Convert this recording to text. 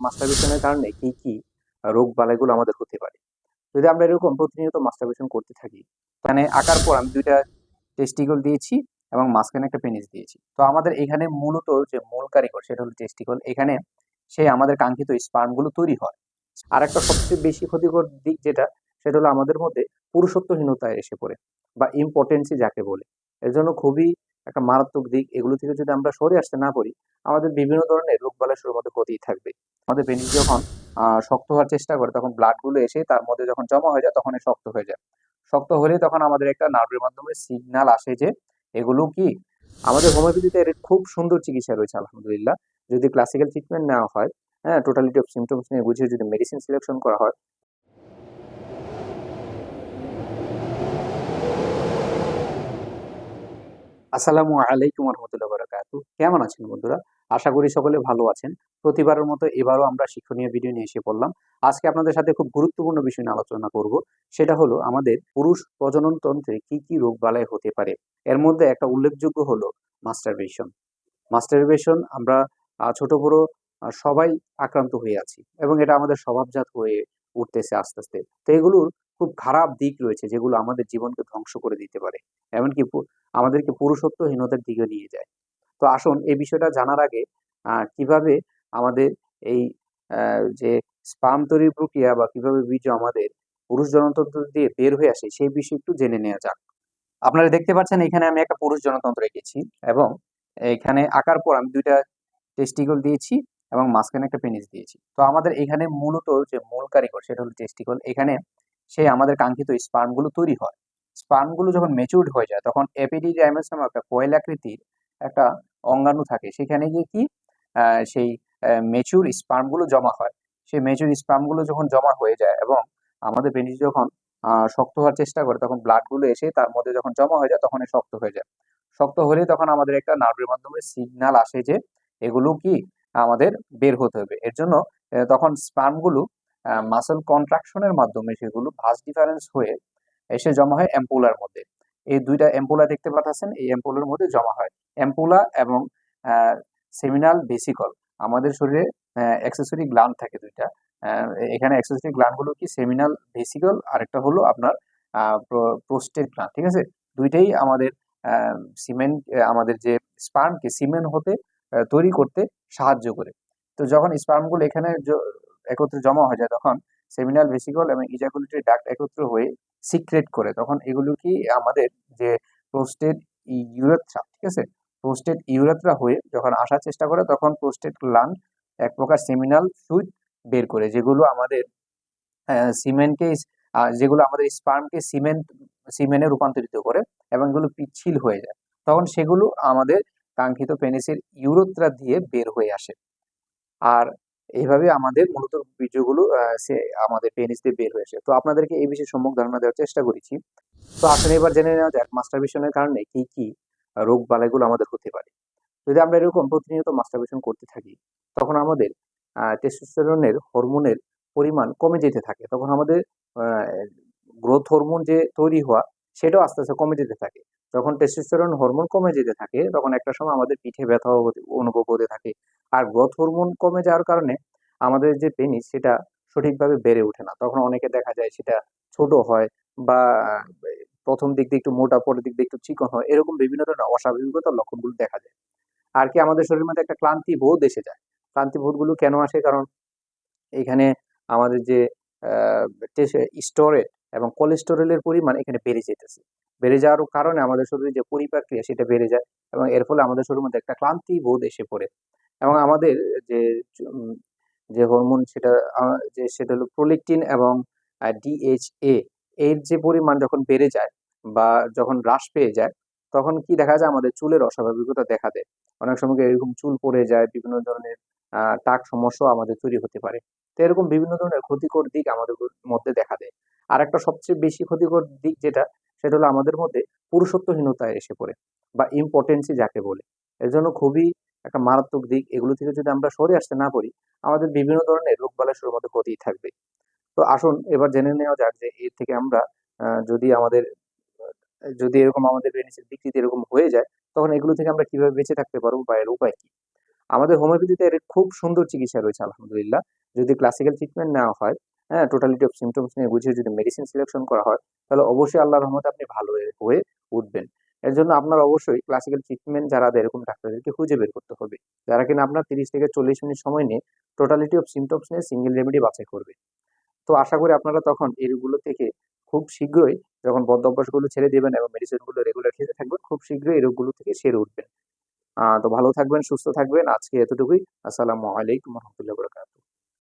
মাস্টারবেশনের কারণে কি কি রোগ বালাইগুলো আমাদের হতে পারে। যদি আমরা এরকম প্রতিনিয়ত মাস্টারবেশন করতে থাকি, মানে আঁকার পর আমি দুইটা টেস্টিকল দিয়েছি এবং মাঝখানে একটা পেনিস দিয়েছি, তো আমাদের এখানে মূলত যে মূল কারিগর সেটা হলো টেস্টিকল। এখানে সে আমাদের কাঙ্ক্ষিত স্পার্ম গুলো তৈরি হয়। আর একটা সবচেয়ে বেশি ক্ষতিকর দিক যেটা, সেটা হলো আমাদের মধ্যে পুরুষত্বহীনতায় এসে পড়ে, বা ইম্পর্টেন্সি যাকে বলে। এর জন্য খুবই একটা মারাত্মক দিক। এগুলো থেকে যদি আমরা সরে আসতে না পারি, আমাদের বিভিন্ন ধরনের রোগ বালাই শুরুর মধ্যে হতেই থাকবে। আমাদের পেনিস যখন শক্ত হওয়ার চেষ্টা করে, তখন ব্লাড গুলো এসে তার মধ্যে যখন জমা হয়ে যায়, তখন শক্ত হয়ে যায়। শক্ত হলে তখন আমাদের একটা নার্ভের মাধ্যমে সিগন্যাল আসে যে এগুলো কি। আমাদের হোমিওপ্যাথিতে এর খুব সুন্দর চিকিৎসা রয়েছে আলহামদুলিল্লাহ। যদি ক্লাসিক্যাল ট্রিটমেন্ট নেওয়া হয়, হ্যাঁ, টোটালিটি অফ সিমটমস নিয়ে বুঝিয়ে যদি মেডিসিন সিলেকশন করা হয়। আসসালামু আলাইকুম রহমতুল্লাহ বারাকাতু। কেমন আছেন বন্ধুরা? আশা করি সকলে ভালো আছেন। প্রতিবারের মতো এবারও আমরা শিক্ষণীয় ভিডিও নিয়ে এসে পড়লাম। আজকে আপনাদের সাথে খুব গুরুত্বপূর্ণ বিষয় নিয়ে আলোচনা করব। সেটা হলো আমাদের পুরুষ প্রজনন তন্ত্রে কি কি রোগ বালাই হতে পারে। এর মধ্যে একটা উল্লেখযোগ্য হলো মাস্টারবেশন। মাস্টারবেশন আমরা ছোট বড় সবাই আক্রান্ত হয়ে আছি, এবং এটা আমাদের স্বভাবজাত হয়ে উঠতেছে আস্তে আস্তে। তো এগুলোর খুব খারাপ দিক রয়েছে, যেগুলো আমাদের জীবনকে ধ্বংস করে দিতে পারে, এমনকি আমাদেরকে পুরুষত্বহীনতার দিকে নিয়ে যায়। তো আসুন এই বিষয়টা জানার আগে কিভাবে আমাদের এই যে স্পাম তৈরির প্রক্রিয়া, বা কিভাবে বীর্য আমাদের পুরুষ জনতন্ত্র দিয়ে বের হয়ে আসে, সেই বিষয়ে একটু জেনে নেওয়া যাক। আপনারা দেখতে পাচ্ছেন এখানে আমি একটা পুরুষ জনতন্ত্র এঁকেছি, এবং এখানে আঁকার পর আমি দুইটা টেস্টিকল দিয়েছি এবং মাঝখানে একটা পেনিস দিয়েছি। তো আমাদের এখানে মূলত যে মূল কারিগর সেটা হলো টেস্টিকল। এখানে সে আমাদের কাঙ্ক্ষিত স্পার্ম গুলো তৈরি হয়। স্পার্ম গুলো যখন ম্যাচিউরড হয়ে যায়, তখন এপিডিডাইমাস নামে একটা কয়েলাকৃতির একটা অঙ্গাণু থাকে। সেখানে গিয়ে কি সেই ম্যাচিউর স্পার্ম গুলো জমা হয়। সেই ম্যাচিউর স্পার্ম গুলো যখন জমা হয়ে যায়, এবং আমাদের পেনিস যখন শক্ত হওয়ার চেষ্টা করে, তখন ব্লাড গুলো এসে তার মধ্যে যখন জমা হয়ে যায়, তখন শক্ত হয়ে যায়। শক্ত হলে তখন আমাদের একটা নার্ভের মাধ্যমে সিগন্যাল আসে যে এগুলো কি আমাদের বের হতে হবে। এর জন্য তখন স্পার্ম গুলো মাসেল কন্ট্রাকশনের মাধ্যমে সেগুলো ভাঁজ ডিফারেন্স হয়ে এসে জমা হয় অ্যাম্পুলার মধ্যে। এই দুইটা অ্যাম্পুলা দেখতে পাচ্ছেন, এই অ্যাম্পুলার মধ্যে জমা হয়। অ্যাম্পুলা এবং সেমিনাল ভেসিকল। আমাদের শরীরে অ্যাক্সেসরি গ্ল্যান্ড থাকে দুইটা। এখানে অ্যাক্সেসরি গ্ল্যান্ড গুলো কি সেমিনাল ভেসিকল, আরেকটা হলো আপনার প্রোস্টেট গ্ল্যান্ড। ঠিক আছে, দুইটাই আমাদের সিমেন্ট, আমাদের যে স্পার্মকে সিমেন্ট হতে তৈরি করতে সাহায্য করে। তো যখন স্পার্ম গুলো এখানে একত্রে জমা হয়ে যায়, তখন সেমিনাল ভেসিকল এবং ইজাকুলেটরি ডাক্ট একত্র হয়ে সিক্রেট করে, তখন এগুলো কি আমাদের যে প্রোস্টেট ইউরেথ্রা, ঠিক আছে, প্রোস্টেট ইউরেথ্রা হয়ে যখন আসার চেষ্টা করে, তখন প্রোস্টেট গ্ল্যান্ড এক প্রকার সেমিনাল ফ্লুইড বের করে, যেগুলো আমাদের সিমেন্টকে, যেগুলো আমাদের স্পার্মকে সিমেন্টে রূপান্তরিত করে, এবং এগুলো পিচ্ছিল হয়ে যায়। তখন সেগুলো আমাদের কাঙ্ক্ষিত পেনিসের ইউরেথ্রা দিয়ে বের হয়ে আসে। আর এইভাবে আমাদের মূলত বীর্যগুলো সে আমাদের পেনিস দিয়ে বের হয়ে আসে। তো আপনাদেরকে এই বিষয়ে সম্যক ধারণা দেওয়ার চেষ্টা করেছি। তো আসলে এবার জেনে নেওয়া যাক মাস্টারবেশনের কারণে কি কি রোগ বালাইগুলো আমাদের হতে পারে। যদি আমরা এরকম প্রতিনিয়ত মাস্টারবেশন করতে থাকি, তখন আমাদের টেস্টোস্টেরনের হরমোনের পরিমাণ কমে যেতে থাকে। তখন আমাদের গ্রোথ হরমোন যে তৈরি হওয়া, সেটাও আস্তে আস্তে কমে যেতে থাকে। যখন টেস্টোস্টেরন হরমোন কমে যেতে থাকে, তখন একটা সময় আমাদের পিঠে ব্যথা অনুভব হতে থাকে। আর গ্রোথ হরমোন কমে যাওয়ার কারণে আমাদের যে পেনিস, সেটা সঠিকভাবে বেড়ে ওঠে না। তখন অনেকে দেখা যায় সেটা ছোট হয়, বা প্রথম দিক দিয়ে একটু মোটা, পরের দিক দিয়ে একটু চিকন হয়, এরকম বিভিন্ন ধরনের অস্বাভাবিকতার লক্ষণগুলো দেখা যায়। আর কি আমাদের শরীরের মধ্যে একটা ক্লান্তি বোধ এসে যায়। ক্লান্তি বোধগুলো কেন আসে? কারণ এখানে আমাদের যে স্টোরেজ এবং কোলেস্টেরলের পরিমাণ এখানে বেড়ে যেতেছে। বেড়ে যাওয়ার কারণে আমাদের শরীরে যে পরিপাক ক্রিয়া, সেটা বেড়ে যায়, এবং এর ফলে আমাদের শরীরের মধ্যে একটা ক্লান্তি বোধ এসে পড়ে। এবং আমাদের যে উম, যে হরমোন, সেটা সেটা হলো প্রোলেকটিন এবং ডিএইচএ, এর যে পরিমাণ যখন বেড়ে যায় বা যখন হ্রাস পেয়ে যায়, তখন কি দেখা যায়? আমাদের চুলের অস্বাভাবিকতা দেখা দেয়। অনেক সময় এরকম চুল পড়ে যায়, বিভিন্ন ধরনের টাক সমস্যা আমাদের তৈরি হতে পারে। তো এরকম বিভিন্ন ধরনের ক্ষতিকর দিক আমাদের মধ্যে দেখা দেয়। আর একটা সবচেয়ে বেশি ক্ষতিকর দিক যেটা, সেটা হলো আমাদের মধ্যে পুরুষত্বহীনতায় এসে পড়ে, বা ইম্পর্টেন্সি যাকে বলে। এর জন্য খুবই একটা মারাত্মক দিক। এগুলো থেকে যদি আমরা সরে আসতে না পারি, আমাদের বিভিন্ন ধরনের রোগ বালাই শুরুর মধ্যে হতেই থাকবে। তো আসুন এবার জেনে নেওয়া যাক যে এর থেকে আমরা যদি আমাদের যদি এরকম আমাদের পেনিসের বিকৃতি এরকম হয়ে যায়, তখন এগুলো থেকে আমরা কিভাবে বেঁচে থাকতে পারবো, বা এর উপায় কি। আমাদের হোমিওপ্যাথিতে এর খুব সুন্দর চিকিৎসা রয়েছে আলহামদুলিল্লাহ। যদি ক্লাসিক্যাল ট্রিটমেন্ট নেওয়া হয়, হ্যাঁ, টোটালিটি অফ সিমটমস নিয়ে বুঝে যদি মেডিসিন সিলেকশন করা হয়, তাহলে অবশ্যই আল্লাহর রহমতে আপনি ভালো হয়ে উঠবেন। এর জন্য আপনার অবশ্যই ক্লাসিক্যাল ট্রিটমেন্ট যারা দেয় এরকম ডাক্তারদেরকে খুঁজে বের করতে হবে, যারা কিনা আপনার 30 থেকে 40 মিনিট সময় নিয়ে টোটালিটি অফ সিমটমস নিয়ে সিঙ্গেল রেমেডি বাছাই করবে। তো আশা করি আপনারা তখন এগুলো থেকে খুব শীঘ্রই, যখন বদ অভ্যাসগুলো ছেড়ে দিবেন এবং মেডিসিনগুলো রেগুলার খেতে থাকবেন, খুব শীঘ্রই এই রোগগুলো থেকে সেরে উঠবেন। তো ভালো থাকবেন, সুস্থ থাকবেন। আজকে এতটুকুই। আসসালামু আলাইকুম রহমতুল্লাহ বরকাত।